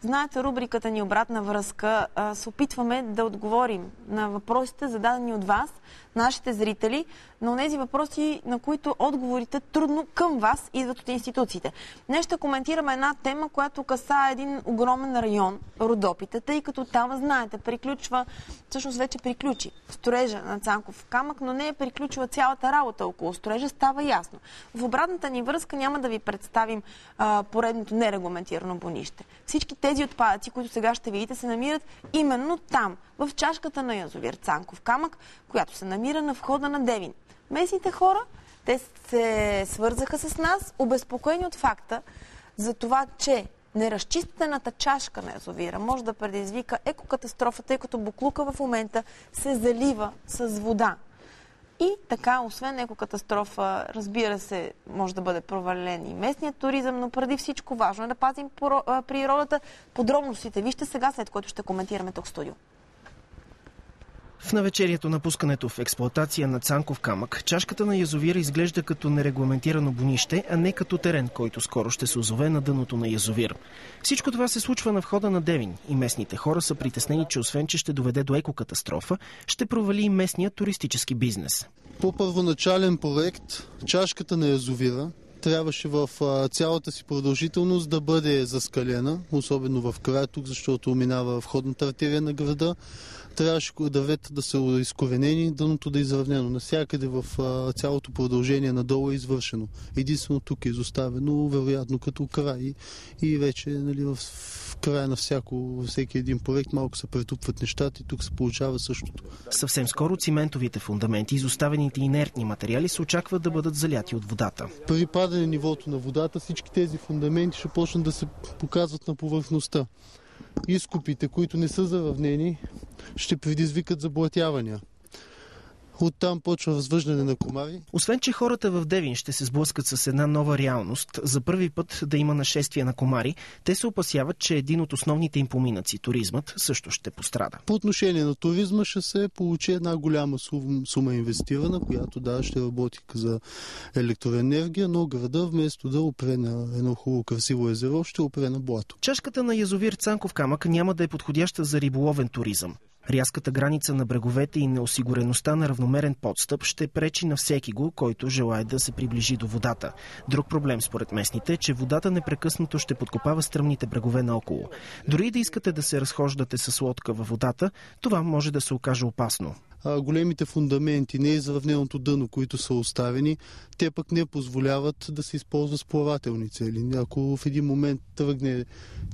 Знаете, рубриката ни "Обратна връзка" се опитваме да отговорим на въпросите, зададени от вас, нашите зрители, но тези въпроси, на които отговорите трудно към вас идват от институциите. Днес ще коментираме една тема, която касае един огромен район, Родопите, тъй като там, знаете, всъщност вече приключи строежа на Цанков камък, но не е приключила цялата работа около строежа, става ясно. В обратната ни връзка няма да ви представим поредното нерегламентирано бонище. Всички тези отпадъци, които сега ще видите, се намират именно там, в чашката на язовир Цанков камък, която се намира на входа на Девин. Местните хора, те се свързаха с нас, обезпокоени от факта за това, че неразчистената чашка на язовира може да предизвика екокатастрофа, тъй като боклука в момента се залива с вода. И така, освен екокатастрофа, разбира се, може да бъде провален и местният туризъм, но преди всичко важно е да пазим природата. Подробностите вижте сега, след което ще коментираме тук в студио. В навечерието на пускането в експлоатация на Цанков камък, чашката на язовира изглежда като нерегламентирано бонище, а не като терен, който скоро ще се озове на дъното на язовир. Всичко това се случва на входа на Девин и местните хора са притеснени, че освен, че ще доведе до екокатастрофа, ще провали и местния туристически бизнес. По първоначален проект, чашката на язовира трябваше в цялата си продължителност да бъде заскалена, особено в края тук, защото минава входната артерия на града. Трябваше дървета да са изкоренени, дъното да е изравнено. Навсякъде в цялото продължение надолу е извършено. Единствено тук е изоставено, вероятно като край. И вече в края на всеки един проект малко се претупват нещата и тук се получава същото. Съвсем скоро циментовите фундаменти, изоставените инертни материали се очакват да бъдат заляти от водата. При падане нивото на водата всички тези фундаменти ще почнат да се показват на повърхността. Изкопите, които не са заравнени, ще предизвикат заблатявания. Оттам почва възвъждане на комари. Освен, че хората в Девин ще се сблъскат с една нова реалност, за първи път да има нашествие на комари, те се опасяват, че един от основните им поминъци, туризмът, също ще пострада. По отношение на туризма ще се получи една голяма сума инвестирана, която ще работи за електроенергия, но града вместо да опре на едно хубаво красиво езеро, ще опре на блато. Чашката на язовир Цанков камък няма да е подходяща за риболовен туризъм. Рязката граница на бреговете и неосигуреността на равномерен подстъп ще пречи на всекиго, който желае да се приближи до водата. Друг проблем според местните е, че водата непрекъснато ще подкопава стръмните брегове наоколо. Дори да искате да се разхождате с лодка във водата, това може да се окаже опасно. Големите фундаменти, неизравненото дъно, които са оставени, те пък не позволяват да се използват с плавателни цели. Ако в един момент тръгне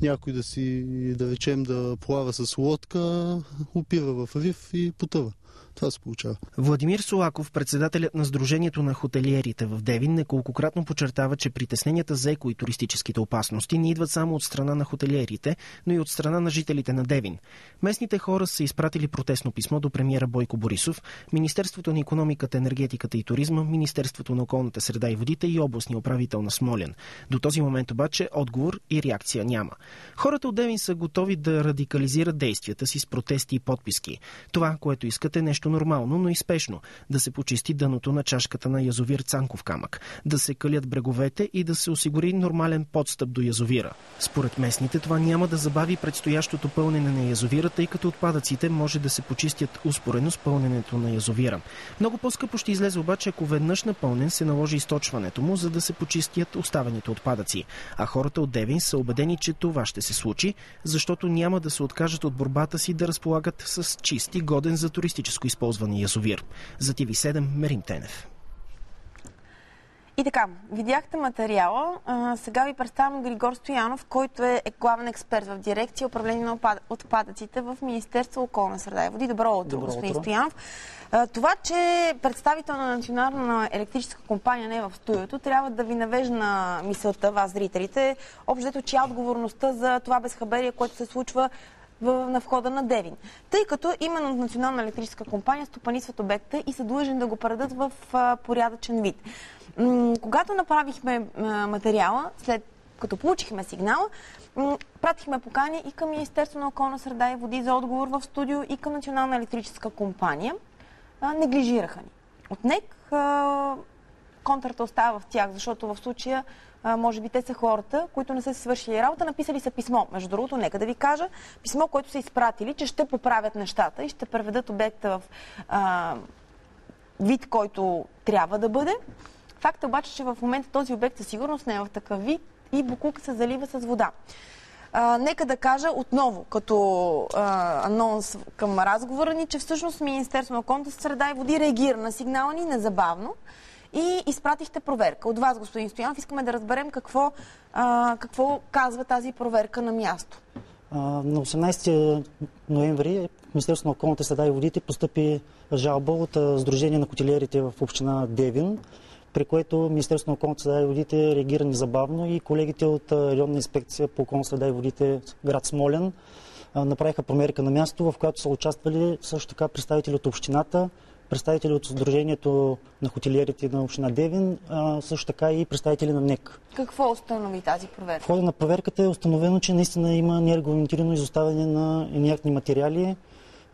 някой да речем да плава с лодка, опира в риф и потъва. Това се получава. Владимир Солаков, председателят на Сдружението на хотелиерите в Девин, неколкократно подчертава, че притесненията за еко и туристическите опасности не идват само от страна на хотелиерите, но и от страна на жителите на Девин. Местните хора са изпратили протестно писмо до премиера Бойко Борисов, Министерството на икономиката, енергетиката и туризма, Министерството на околната среда и водите и областния управител на Смолян. До този момент обаче отговор и реакция няма. Хората от Девин са готови да радикализират действията си с протести и подписки. Това, което искат, е нещо нормално, но и спешно. Да се почисти дъното на чашката на язовир Цанков камък, да се калят бреговете и да се осигури нормален подстъп до язовира. Според местните това няма да забави предстоящото пълнене на язовира, тъй като отпадъците може да се почистят успоредно с пълненето на язовира. Много по-скъпо ще излезе обаче, ако веднъж напълнен се наложи източването му, за да се почистят оставените отпадъци. А хората от Девин са убедени, че това ще се случи, защото няма да се откажат от борбата си да разполагат с чист и годен за туристическо използване язовир. За TV7 Мерим Тенев. И така, видяхте материала. Сега ви представям Григор Стоянов, който е главен експерт в дирекция управление на отпадъците в Министерство околна среда и води. Добро утро, господин Стоянов. Това, че представител на Национална електрическа компания не е в студиото, трябва да ви навежда на мисълта, вас, зрителите, общо чия отговорността за това безхаберие, което се случва на входа на Девин. Тъй като именно Национална електрическа компания стопанисват обекта и са длъжни да го предадат в порядъчен вид. Когато направихме материала, след като получихме сигнала, пратихме покани и към Министерство на околна среда и води за отговор в студио и към Национална електрическа компания. Неглижираха ни. От НЕК контрата остава в тях, защото в случая може би те са хората, които не са си свършили работа, написали са писмо. Между другото, нека да ви кажа, писмо, което са изпратили, че ще поправят нещата и ще преведат обекта в вид, който трябва да бъде. Факт е обаче, че в момента този обект със сигурност не е в такъв вид и боклук се залива с вода. Нека да кажа отново, като анонс към разговора ни, че всъщност Министерството на околната среда и води реагира на сигнала ни незабавно и изпратихте проверка. От вас, господин Стоянов, искаме да разберем какво казва тази проверка на място. На 18 ноември в Министерството на околната среда и водите постъпи жалба от Сдружение на хотелиерите в община Девин, при което Министерството на околната среда и водите реагира незабавно и колегите от районна инспекция по околната среда и водите град Смолян направиха промерка на място, в която са участвали също така представители от общината, представители от Сдружението на хотелиерите на община Девин, също така и представители на НЕК. Какво установи тази проверка? В хода на проверката е установено, че наистина има нерегламентирано изоставяне на инертни материали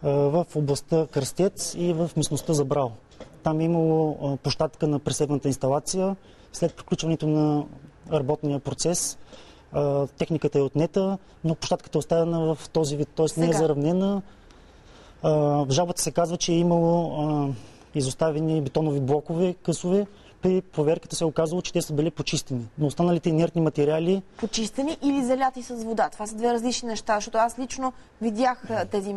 в областта Кръстец и в местността Забрал. Там е имало площадка на пресевната инсталация. След приключването на работния процес техниката е отнета, но площадката е оставена в този вид, т.е. не е заравнена. В жалбата се казва, че е имало изоставени бетонови блокове, късове. При проверката се е оказало, че те са били почистени. Но останалите инертни материали... Почистени или заляти с вода? Това са две различни неща, защото аз лично видях тези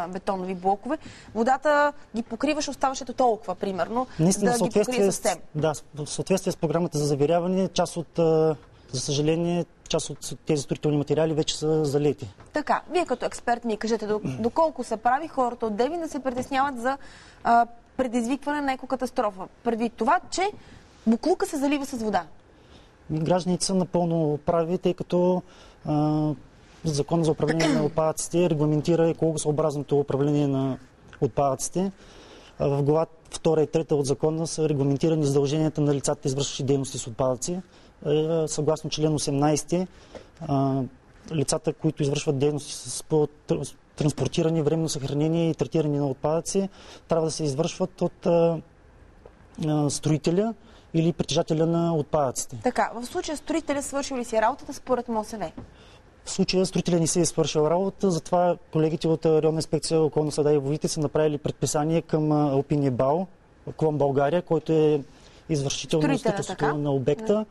бетонови блокове. Водата ги покриваше, оставаше толкова, примерно, наистина, да ги покрие съвсем. Да, в съответствие с програмата за завиряване, за съжаление, част от тези строителни материали вече са залети. Така, вие като експерт ми кажете, доколко са прави хората от Девин да се притесняват за предизвикване на екокатастрофа, предвид това, че боклука се залива с вода? Гражданите са напълно прави, тъй като Законът за управление на отпадъците регламентира екологосъобразното управление на отпадъците. В глава 2 и 3 от закона са регламентирани задълженията на лицата, извършващи дейности с отпадъци. Съгласно член 18, лицата, които извършват дейности с транспортиране, временно съхранение и третиране на отпадъци, трябва да се извършват от строителя или притежателя на отпадъците. Така, в случая строителя свършил ли си работата според МОСВ? В случая строителя не се е свършил работа, затова колегите от районна инспекция околна среда и водите са направили предписание към Алпиния БАО, клон България, който е извършител на строителството на обекта.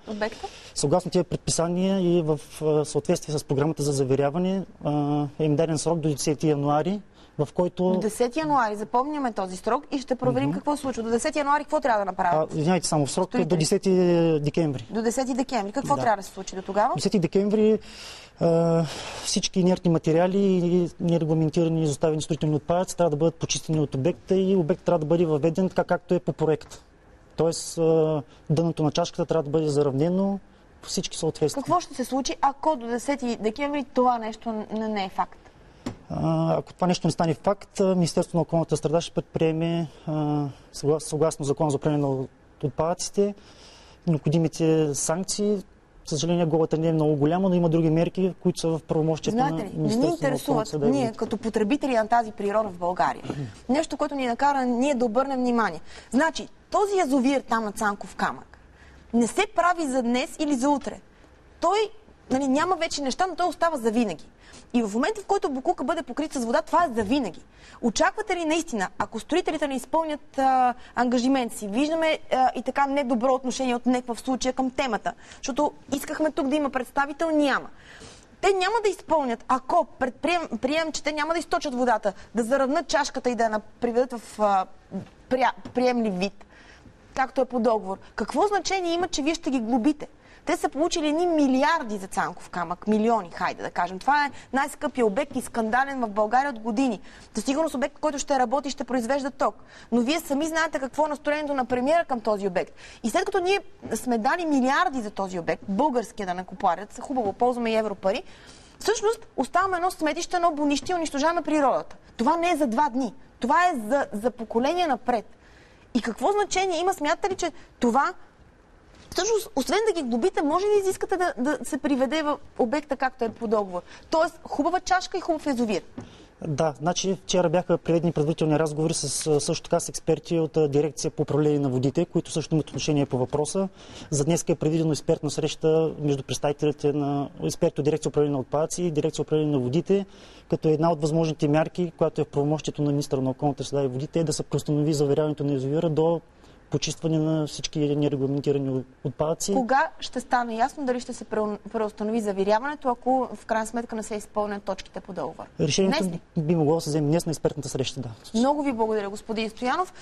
Съгласно тези предписания и в съответствие с програмата за заверяване е им даден срок до 10 януари, в който... До 10 януари, запомняме този срок и ще проверим какво се случва. До 10 януари какво трябва да направят? Извинявайте, само в срок до 10 декември. До 10 декември. Какво трябва да се случи до тогава? До 10 декември всички инертни материали и нерегламентирани изоставени строителни отпадъци трябва да бъдат почистени от обекта и обектът трябва да бъде въведен така, както е по проект. Тоест, дъното на чашката трябва да бъде заравнено по всички съответствия. Какво ще се случи, ако до 10 декември това нещо не е факт? Ако това нещо не стане факт, Министерството на околната среда ще предприеме, съгласно Закона за управление на отпадъците, необходимите санкции. За съжаление, глобата не е много голяма, но има други мерки, които са в правомощията на Министерството на околната среда. Не ни интересуват ние като потребители на тази природа в България. Нещо, което ни накара ние да обърнем внимание. Значи, този язовир там на Цанков камък не се прави за днес или за утре. Той няма вече неща, но той остава за винаги. И в момента, в който боклука бъде покрит с вода, това е за винаги. Очаквате ли наистина, ако строителите не изпълнят ангажимент си, виждаме и така недобро отношение от НЕК в случая към темата, защото искахме тук да има представител, няма. Те няма да изпълнят, ако приемем, че те няма да източат водата, да заравнат чашката и да я приведат в приемлив вид, както е по договор. Какво значение има, че вие ще ги глобите? Те са получили едни милиарди за Цанков камък. Милиони, хайде да кажем. Това е най-скъпия обект и скандален в България от години. Със сигурност обект, който ще работи и ще произвежда ток. Но вие сами знаете какво е настроението на премиера към този обект. И след като ние сме дали милиарди за този обект, българския данъкоплатец, хубаво ползваме и европари, всъщност оставаме едно сметище, едно бонище и унищожаваме природата. Това не е за 2 дни. Това е за поколения напред. И какво значение има? Смятате ли, че това всъщност, освен да ги глобите, може ли да изискате да се приведе в обекта, както е по договор? Тоест, хубава чашка и хубав язовир. Да, значи вчера бяха проведени предварителни разговори също така с експерти от дирекция по управление на водите, които също имат отношение по въпроса. За днес е предвидено експертна среща между представителите на експерти от дирекция управление на отпадъци и дирекция управление на водите, като една от възможните мерки, която е в правомощието на министъра на околната среда и водите, е да се преустанови заверяването на язовира до почистване на всички нерегламентирани отпадъци. Кога ще стане ясно дали ще се преустанови завиряването, ако в крайна сметка не се изпълнят точките по договор? Решението би могло да се вземе днес на експертната среща, да. Много ви благодаря, господин Стоянов.